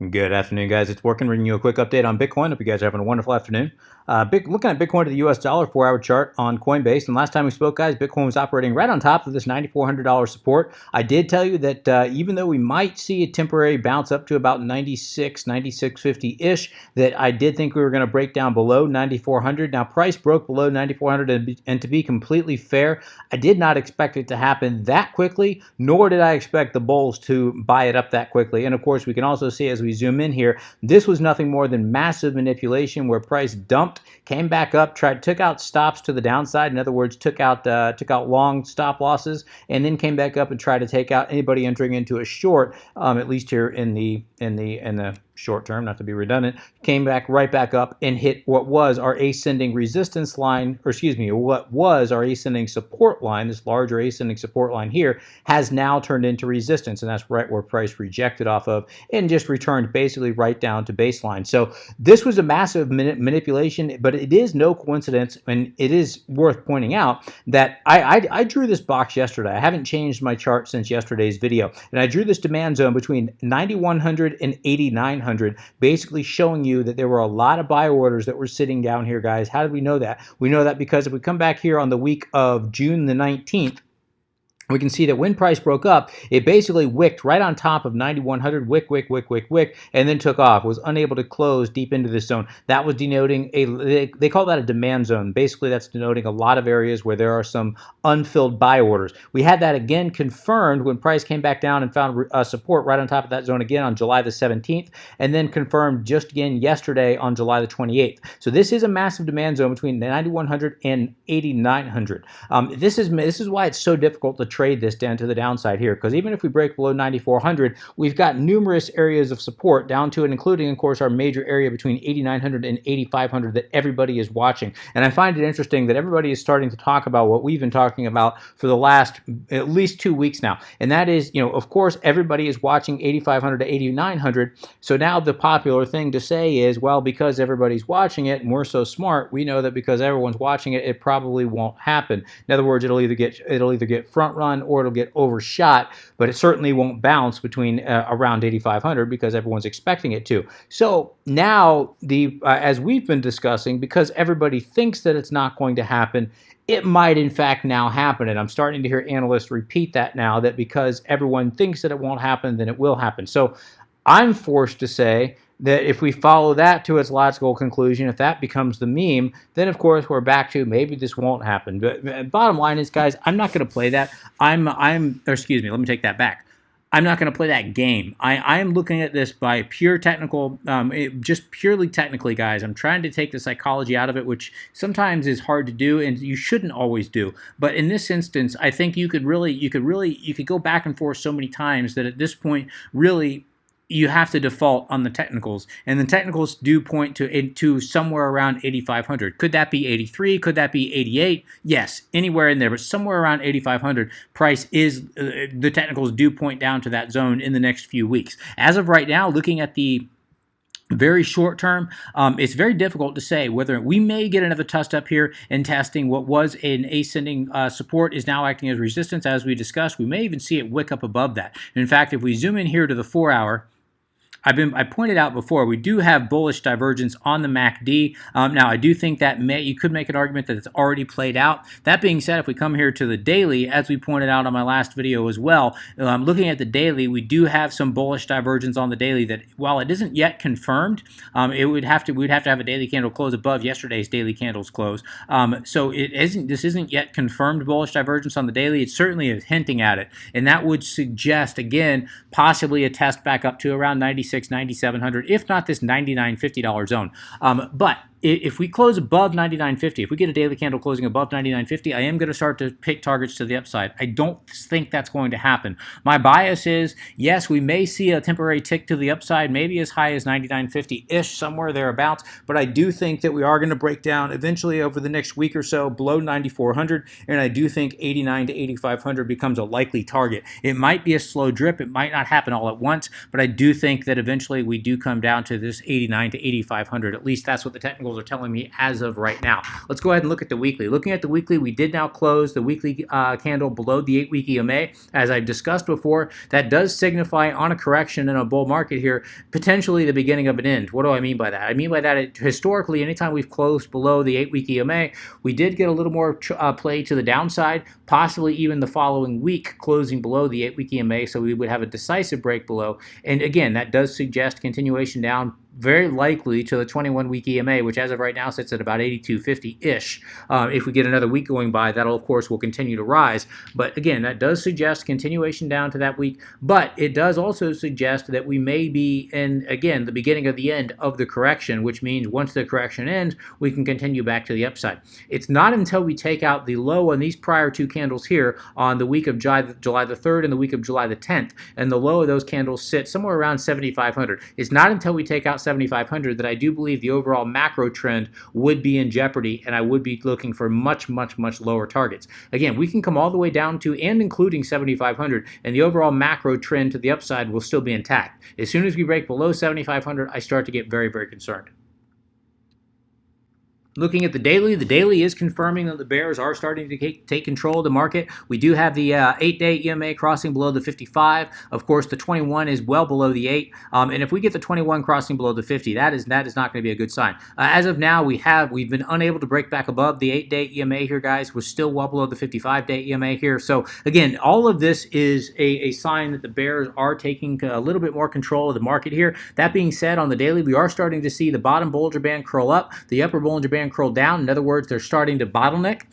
Good afternoon, guys. It's Working, bringing you a quick update on Bitcoin. Hope you guys are having a wonderful afternoon. Looking at Bitcoin to the US dollar 4-hour chart on Coinbase. And last time we spoke, guys, Bitcoin was operating right on top of this $9,400 support. I did tell you that even though we might see a temporary bounce up to about 96, 96.50-ish, that I did think we were going to break down below 9,400. Now, price broke below 9,400, and to be completely fair, I did not expect it to happen that quickly, nor did I expect the bulls to buy it up that quickly. And of course, we can also see as we zoom in here, this was nothing more than massive manipulation where price dumped, came back up, took out stops to the downside. In other words, took out long stop losses, and then came back up and tried to take out anybody entering into a short, at least here in the short term, not to be redundant, came right back up and hit what was our ascending resistance line, or excuse me, what was our ascending support line. This larger ascending support line here has now turned into resistance, and that's right where price rejected off of and just returned basically right down to baseline. So this was a massive manipulation, but it is no coincidence, and it is worth pointing out that I drew this box yesterday. I haven't changed my chart since yesterday's video, and I drew this demand zone between 9,100 and 8,900, basically showing you that there were a lot of buy orders that were sitting down here, guys. How did we know that? We know that because if we come back here on the week of June the 19th, we can see that when price broke up, it basically wicked right on top of 9,100, wick, and then took off. Was unable to close deep into this zone. That was denoting they call that a demand zone. Basically, that's denoting a lot of areas where there are some unfilled buy orders. We had that again confirmed when price came back down and found support right on top of that zone again on July the 17th, and then confirmed just again yesterday on July the 28th. So this is a massive demand zone between 9,100 and 8,900. This is why it's so difficult to trade this down to the downside here, because even if we break below 9,400, we've got numerous areas of support down to it, including, of course, our major area between 8,900 and 8,500 that everybody is watching. And I find it interesting that everybody is starting to talk about what we've been talking about for the last at least 2 weeks now, and that is, of course, everybody is watching 8,500 to 8,900. So now the popular thing to say is, well, because everybody's watching it and we're so smart, we know that because everyone's watching it, it probably won't happen. In other words, it'll either get front run or it'll get overshot, but it certainly won't bounce between around 8,500 because everyone's expecting it to. So now as we've been discussing, because everybody thinks that it's not going to happen, it might in fact now happen. And I'm starting to hear analysts repeat that now, that because everyone thinks that it won't happen, then it will happen. So I'm forced to say that if we follow that to its logical conclusion, if that becomes the meme, then of course we're back to maybe this won't happen. But bottom line is, guys, I'm not going to play that. Let me take that back. I'm not going to play that game. I am looking at this by pure technical, just purely technically, guys. I'm trying to take the psychology out of it, which sometimes is hard to do, and you shouldn't always do. But in this instance, I think you could go back and forth so many times that at this point, really, you have to default on the technicals, and the technicals do point to somewhere around 8,500. Could that be 83? Could that be 88? Yes, anywhere in there, but somewhere around 8,500. Price is the technicals do point down to that zone in the next few weeks. As of right now, looking at the very short term, it's very difficult to say whether we may get another test up here and testing what was an ascending support is now acting as resistance. As we discussed, we may even see it wick up above that. In fact, if we zoom in here to the 4-hour, I pointed out before, we do have bullish divergence on the MACD. Now, I do think that you could make an argument that it's already played out. That being said, if we come here to the daily, as we pointed out on my last video as well, looking at the daily, we do have some bullish divergence on the daily that, while it isn't yet confirmed, we'd have to have a daily candle close above yesterday's daily candle's close. So this isn't yet confirmed bullish divergence on the daily. It certainly is hinting at it, and that would suggest, again, possibly a test back up to around 96, 9,700, if not this $99.50 zone. But if we close above 99.50, if we get a daily candle closing above 99.50, I am going to start to pick targets to the upside. I don't think that's going to happen. My bias is, yes, we may see a temporary tick to the upside, maybe as high as 99.50-ish, somewhere thereabouts, but I do think that we are going to break down eventually over the next week or so below 9,400, and I do think 89 to 8,500 becomes a likely target. It might be a slow drip. It might not happen all at once, but I do think that eventually we do come down to this 89 to 8,500. At least that's what the technical candles are telling me as of right now. Let's go ahead and look at the weekly. Looking at the weekly, we did now close the weekly candle below the 8-week EMA. As I've discussed before, that does signify on a correction in a bull market here, potentially the beginning of an end. What do I mean by that? I mean by that, historically, anytime we've closed below the 8-week EMA, we did get a little more play to the downside, possibly even the following week closing below the 8-week EMA, so we would have a decisive break below. And again, that does suggest continuation down, very likely to the 21-week EMA, which as of right now sits at about 82.50-ish. If we get another week going by, that'll, of course, will continue to rise. But again, that does suggest continuation down to that week. But it does also suggest that we may be in, again, the beginning of the end of the correction, which means once the correction ends, we can continue back to the upside. It's not until we take out the low on these prior two candles here on the week of July the 3rd and the week of July the 10th, and the low of those candles sit somewhere around 7,500. It's not until we take out 7,500 that I do believe the overall macro trend would be in jeopardy, and I would be looking for much, much, much lower targets. Again, we can come all the way down to and including 7,500, and the overall macro trend to the upside will still be intact. As soon as we break below 7,500, I start to get very, very concerned. Looking at the daily is confirming that the bears are starting to take control of the market. We do have the 8-day EMA crossing below the 55. Of course, the 21 is well below the 8. And if we get the 21 crossing below the 50, that is not going to be a good sign. As of now, we've been unable to break back above the 8-day EMA here, guys. We're still well below the 55-day EMA here. So again, all of this is a sign that the bears are taking a little bit more control of the market here. That being said, on the daily, we are starting to see the bottom Bollinger Band curl up, the upper Bollinger Band curl down. In other words, they're starting to bottleneck,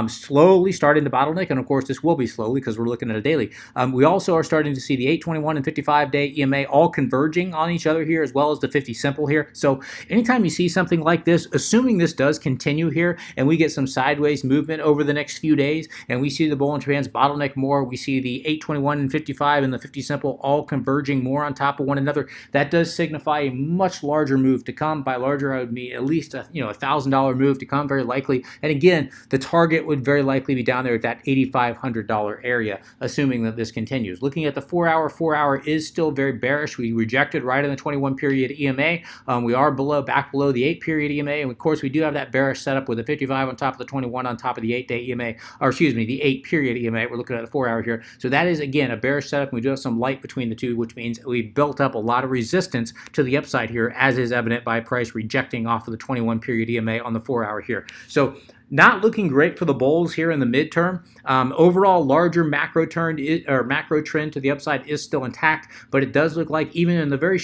slowly starting to bottleneck, and of course this will be slowly because we're looking at a daily. We also are starting to see the 8, 21, and 55-day EMA all converging on each other here, as well as the 50 simple here. So anytime you see something like this, assuming this does continue here and we get some sideways movement over the next few days and we see the Bollinger Bands bottleneck more, we see the 8, 21, and 55 and the 50 simple all converging more on top of one another, that does signify a much larger move to come. By larger, I would mean at least a $1,000 move to come, very likely. And again, the target would very likely be down there at that $8,500 area, assuming that this continues. Looking at the 4-hour is still very bearish. We rejected right in the 21-period EMA. We are back below the 8-period EMA, and of course we do have that bearish setup with the 55 on top of the 21 on top of the 8-day EMA, or excuse me, the 8-period EMA. We're looking at the 4-hour here. So that is, again, a bearish setup. We do have some light between the two, which means we've built up a lot of resistance to the upside here, as is evident by price rejecting off of the 21-period EMA on the 4-hour here. So not looking great for the bulls here in the midterm. Overall, larger macro trend to the upside is still intact, but it does look like even in the very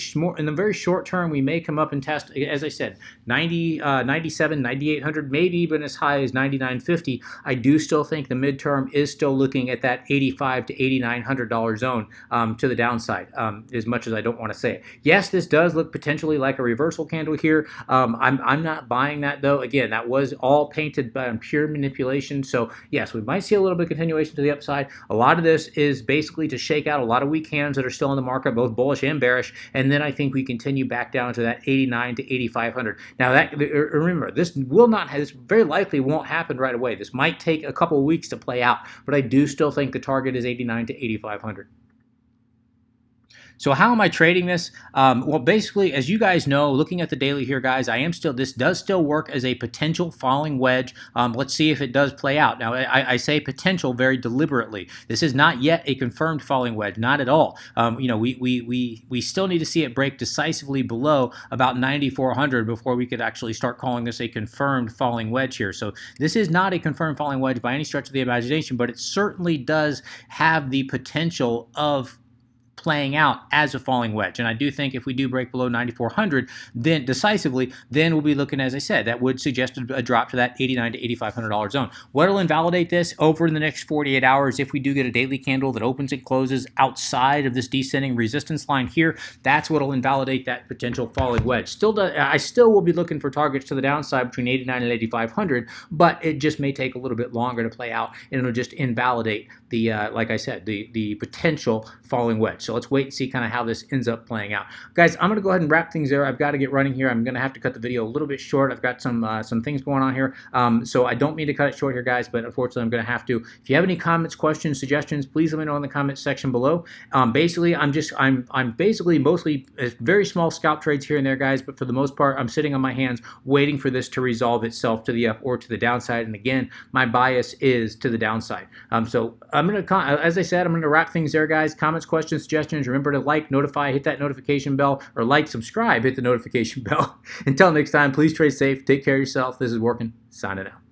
short term, we may come up and test, as I said, 97, 9,800, maybe even as high as 9,950. I do still think the midterm is still looking at that $8,500 to $8,900 zone to the downside, as much as I don't want to say it. Yes, this does look potentially like a reversal candle here. I'm not buying that, though. Again, that was all painted by pure manipulation. So yes, we might see a little bit of continuation to the upside. A lot of this is basically to shake out a lot of weak hands that are still in the market, both bullish and bearish. And then I think we continue back down to that 89 to 8,500. Now that, remember, this very likely won't happen right away. This might take a couple of weeks to play out, but I do still think the target is 89 to 8,500. So how am I trading this? Well, basically, as you guys know, looking at the daily here, guys, this does still work as a potential falling wedge. Let's see if it does play out. Now, I say potential very deliberately. This is not yet a confirmed falling wedge, not at all. We still need to see it break decisively below about 9,400 before we could actually start calling this a confirmed falling wedge here. So this is not a confirmed falling wedge by any stretch of the imagination, but it certainly does have the potential of playing out as a falling wedge. And I do think if we do break below 9,400, then decisively, then we'll be looking, as I said, that would suggest a drop to that $8,900 to $8,500 zone. What will invalidate this over the next 48 hours, if we do get a daily candle that opens and closes outside of this descending resistance line here, that's what will invalidate that potential falling wedge. I still will be looking for targets to the downside between 89 and 8,500, but it just may take a little bit longer to play out, and it'll just invalidate like I said, the potential falling wedge. So let's wait and see kind of how this ends up playing out. Guys, I'm going to go ahead and wrap things there. I've got to get running here. I'm going to have to cut the video a little bit short. I've got some things going on here. So I don't mean to cut it short here, guys, but unfortunately I'm going to have to. If you have any comments, questions, suggestions, please let me know in the comments section below. Basically, I'm basically mostly very small scalp trades here and there, guys, but for the most part, I'm sitting on my hands waiting for this to resolve itself to the up or to the downside. And again, my bias is to the downside. So I'm going to, as I said, I'm going to wrap things there, guys. Comments, questions, suggestions. Remember to like, notify, hit that notification bell, or like, subscribe, hit the notification bell. Until next time, please trade safe. Take care of yourself. This is Working. Signing out.